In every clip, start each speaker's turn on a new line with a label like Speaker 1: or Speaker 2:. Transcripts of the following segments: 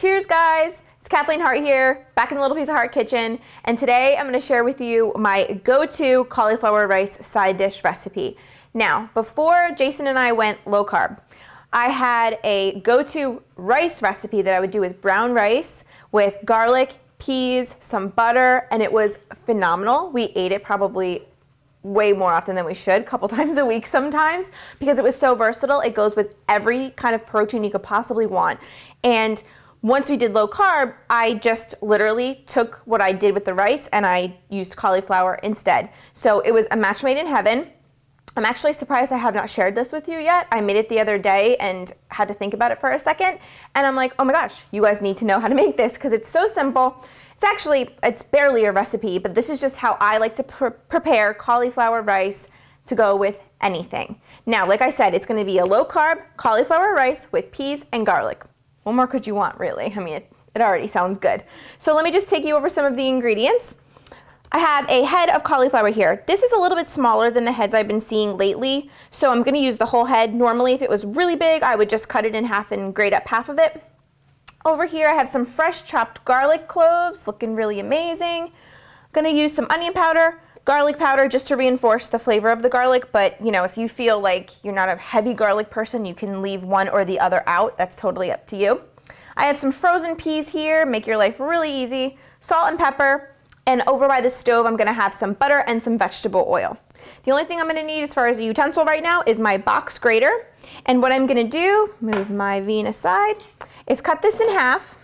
Speaker 1: Cheers, guys! It's Kathleen Hart here, back in the Little Piece of Heart kitchen, and today I'm going to share with you my go-to cauliflower rice side dish recipe. Now, before Jason and I went low carb, I had a go-to rice recipe that I would do with brown rice, with garlic, peas, some butter, and it was phenomenal. We ate it probably way more often than we should, a couple times a week sometimes, because it was so versatile. It goes with every kind of protein you could possibly want. And once we did low carb, I just literally took what I did with the rice and I used cauliflower instead. So it was a match made in heaven. I'm actually surprised I have not shared this with you yet. I made it the other day and had to think about it for a second. And I'm like, oh my gosh, you guys need to know how to make this because it's so simple. It's barely a recipe, but this is just how I like to prepare cauliflower rice to go with anything. Now, like I said, it's gonna be a low carb cauliflower rice with peas and garlic. What more could you want, really? I mean, it already sounds good. So let me just take you over some of the ingredients. I have a head of cauliflower here. This is a little bit smaller than the heads I've been seeing lately, so I'm gonna use the whole head. Normally, if it was really big, I would just cut it in half and grate up half of it. Over here, I have some fresh chopped garlic cloves, looking really amazing. I'm gonna use some onion powder, garlic powder, just to reinforce the flavor of the garlic, but you know, if you feel like you're not a heavy garlic person, you can leave one or the other out. That's totally up to you. I have some frozen peas here, make your life really easy, salt and pepper, and over by the stove, I'm gonna have some butter and some vegetable oil. The only thing I'm gonna need as far as a utensil right now is my box grater. And what I'm gonna do, move my vine aside, is cut this in half.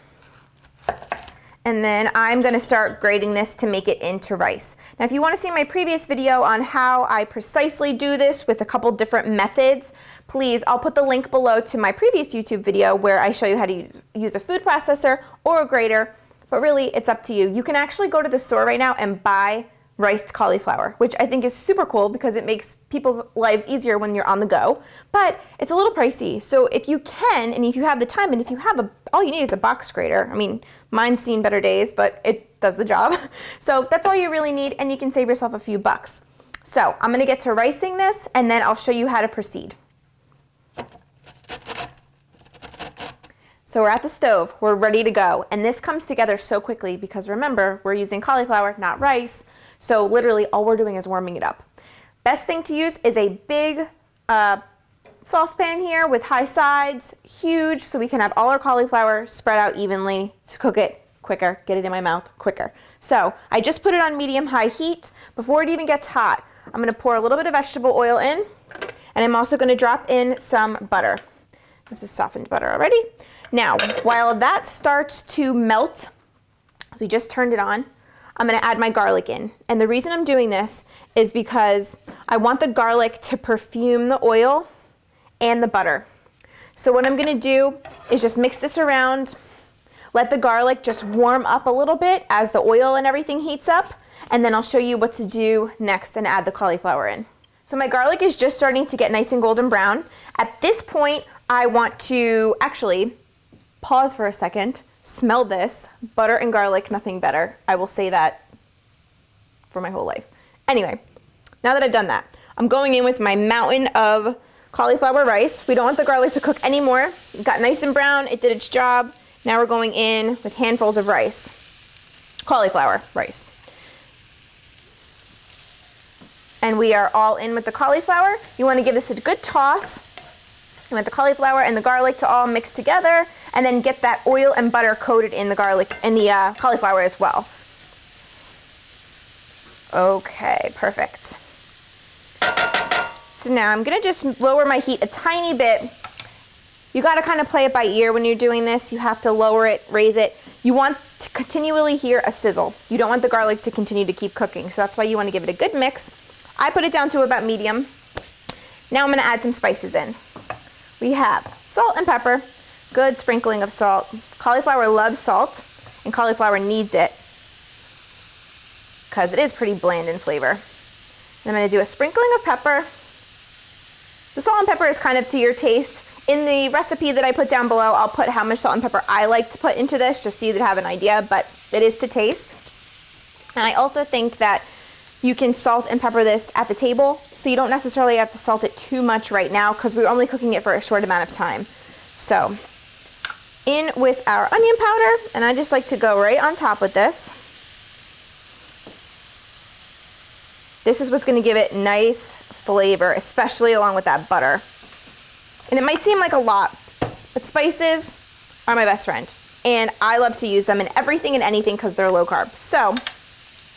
Speaker 1: And then I'm gonna start grating this to make it into rice. Now, if you wanna see my previous video on how I precisely do this with a couple different methods, please, I'll put the link below to my previous YouTube video where I show you how to use a food processor or a grater, but really it's up to you. You can actually go to the store right now and buy riced cauliflower, which I think is super cool because it makes people's lives easier when you're on the go, but it's a little pricey. So if you can, and if you have the time, and if you have all you need is a box grater. I mean, mine's seen better days, but it does the job. So that's all you really need, and you can save yourself a few bucks. So I'm gonna get to ricing this, and then I'll show you how to proceed. So we're at the stove, we're ready to go. And this comes together so quickly because remember, we're using cauliflower, not rice. So literally all we're doing is warming it up. Best thing to use is a big saucepan here with high sides, huge, so we can have all our cauliflower spread out evenly to cook it quicker, get it in my mouth quicker. So I just put it on medium-high heat. Before it even gets hot, I'm gonna pour a little bit of vegetable oil in, and I'm also gonna drop in some butter. This is softened butter already. Now, while that starts to melt, so we just turned it on, I'm gonna add my garlic in. And the reason I'm doing this is because I want the garlic to perfume the oil and the butter. So what I'm gonna do is just mix this around, let the garlic just warm up a little bit as the oil and everything heats up, and then I'll show you what to do next and add the cauliflower in. So my garlic is just starting to get nice and golden brown. At this point, I want to actually pause for a second. Smell this. Butter and garlic, nothing better. I will say that for my whole life. Anyway, now that I've done that, I'm going in with my mountain of cauliflower rice. We don't want the garlic to cook anymore. It got nice and brown. It did its job. Now we're going in with handfuls of rice. Cauliflower rice. And we are all in with the cauliflower. You want to give this a good toss. You want the cauliflower and the garlic to all mix together, and then get that oil and butter coated in the garlic and the cauliflower as well. Okay, perfect. So now I'm gonna just lower my heat a tiny bit. You gotta kind of play it by ear when you're doing this. You have to lower it, raise it. You want to continually hear a sizzle. You don't want the garlic to continue to keep cooking, so that's why you want to give it a good mix. I put it down to about medium. Now I'm gonna add some spices in. We have salt and pepper, good sprinkling of salt. Cauliflower loves salt, and cauliflower needs it because it is pretty bland in flavor. And I'm gonna do a sprinkling of pepper. The salt and pepper is kind of to your taste. In the recipe that I put down below, I'll put how much salt and pepper I like to put into this, just so you have an idea, but it is to taste. And I also think that you can salt and pepper this at the table, so you don't necessarily have to salt it too much right now because we're only cooking it for a short amount of time. So in with our onion powder, and I just like to go right on top with this. This is what's gonna give it nice flavor, especially along with that butter. And it might seem like a lot, but spices are my best friend. And I love to use them in everything and anything because they're low carb. So,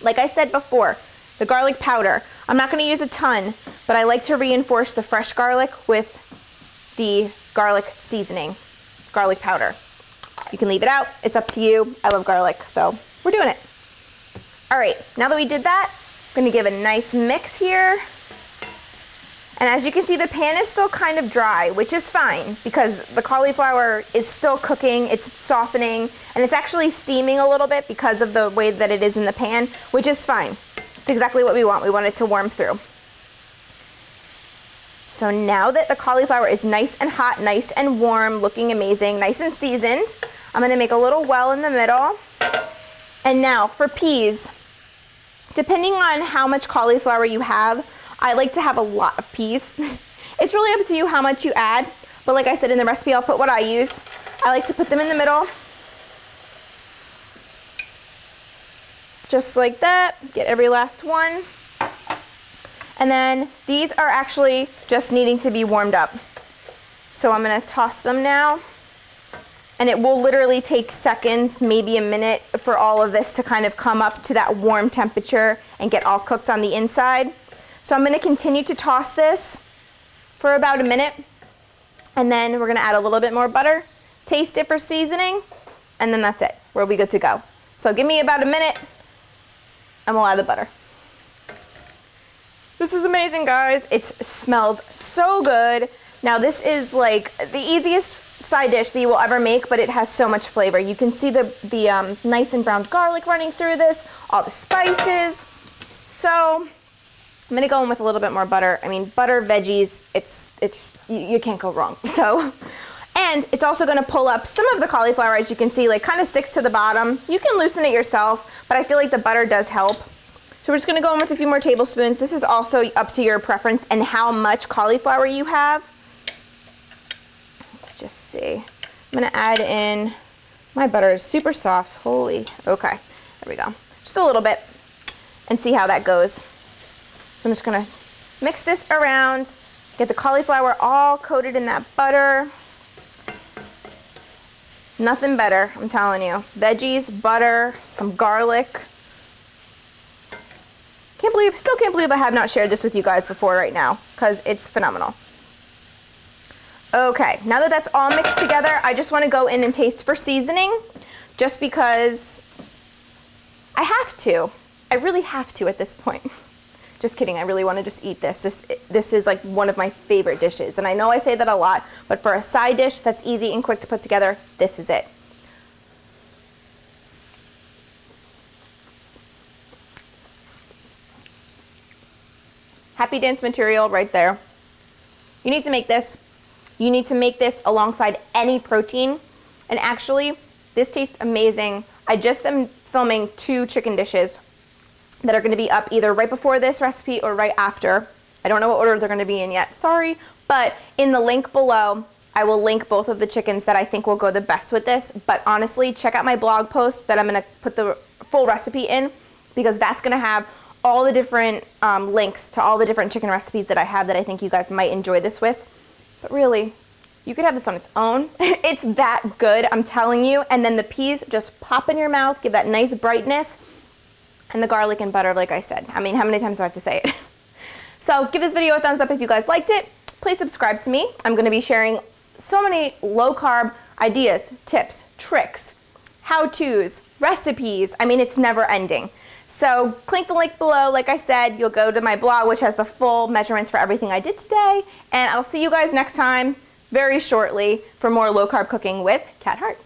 Speaker 1: like I said before, the garlic powder, I'm not gonna use a ton, but I like to reinforce the fresh garlic with the garlic seasoning, garlic powder. You can leave it out, it's up to you. I love garlic, so we're doing it. All right, now that we did that, I'm gonna give a nice mix here. And as you can see, the pan is still kind of dry, which is fine because the cauliflower is still cooking, it's softening, and it's actually steaming a little bit because of the way that it is in the pan, which is fine. It's exactly what we want. We want it to warm through. So now that the cauliflower is nice and hot, nice and warm, looking amazing, nice and seasoned, I'm gonna make a little well in the middle. And now for peas, depending on how much cauliflower you have, I like to have a lot of peas. It's really up to you how much you add, but like I said in the recipe, I'll put what I use. I like to put them in the middle. Just like that, get every last one. And then these are actually just needing to be warmed up. So I'm gonna toss them now. And it will literally take seconds, maybe a minute, for all of this to kind of come up to that warm temperature and get all cooked on the inside. So I'm gonna continue to toss this for about a minute, and then we're gonna add a little bit more butter, taste it for seasoning, and then that's it. We'll be good to go. So give me about a minute, and we'll add the butter. This is amazing, guys. It smells so good. Now this is like the easiest side dish that you will ever make, but it has so much flavor. You can see the nice and browned garlic running through this, all the spices. So I'm gonna go in with a little bit more butter. I mean, butter, veggies, you can't go wrong. So, and it's also gonna pull up some of the cauliflower, as you can see, like kind of sticks to the bottom. You can loosen it yourself, but I feel like the butter does help. So we're just gonna go in with a few more tablespoons. This is also up to your preference and how much cauliflower you have. Let's just see. I'm gonna add in, my butter is super soft, holy, okay, there we go. Just a little bit and see how that goes. So I'm just gonna mix this around, get the cauliflower all coated in that butter. Nothing better, I'm telling you. Veggies, butter, some garlic. Still can't believe I have not shared this with you guys before right now, because it's phenomenal. Okay, now that that's all mixed together, I just wanna go in and taste for seasoning, just because I have to. I really have to at this point. Just kidding, I really wanna just eat this. This is like one of my favorite dishes. And I know I say that a lot, but for a side dish that's easy and quick to put together, this is it. Happy dance material right there. You need to make this. You need to make this alongside any protein. And actually, this tastes amazing. I just am filming 2 chicken dishes that are gonna be up either right before this recipe or right after. I don't know what order they're gonna be in yet, sorry. But in the link below, I will link both of the chickens that I think will go the best with this. But honestly, check out my blog post that I'm gonna put the full recipe in, because that's gonna have all the different links to all the different chicken recipes that I have that I think you guys might enjoy this with. But really, you could have this on its own. It's that good, I'm telling you. And then the peas just pop in your mouth, give that nice brightness. And the garlic and butter, like I said. I mean, how many times do I have to say it? So give this video a thumbs up if you guys liked it. Please subscribe to me. I'm gonna be sharing so many low carb ideas, tips, tricks, how-tos, recipes. I mean, it's never ending. So click the link below. Like I said, you'll go to my blog, which has the full measurements for everything I did today. And I'll see you guys next time, very shortly, for more low carb cooking with Kat Hart.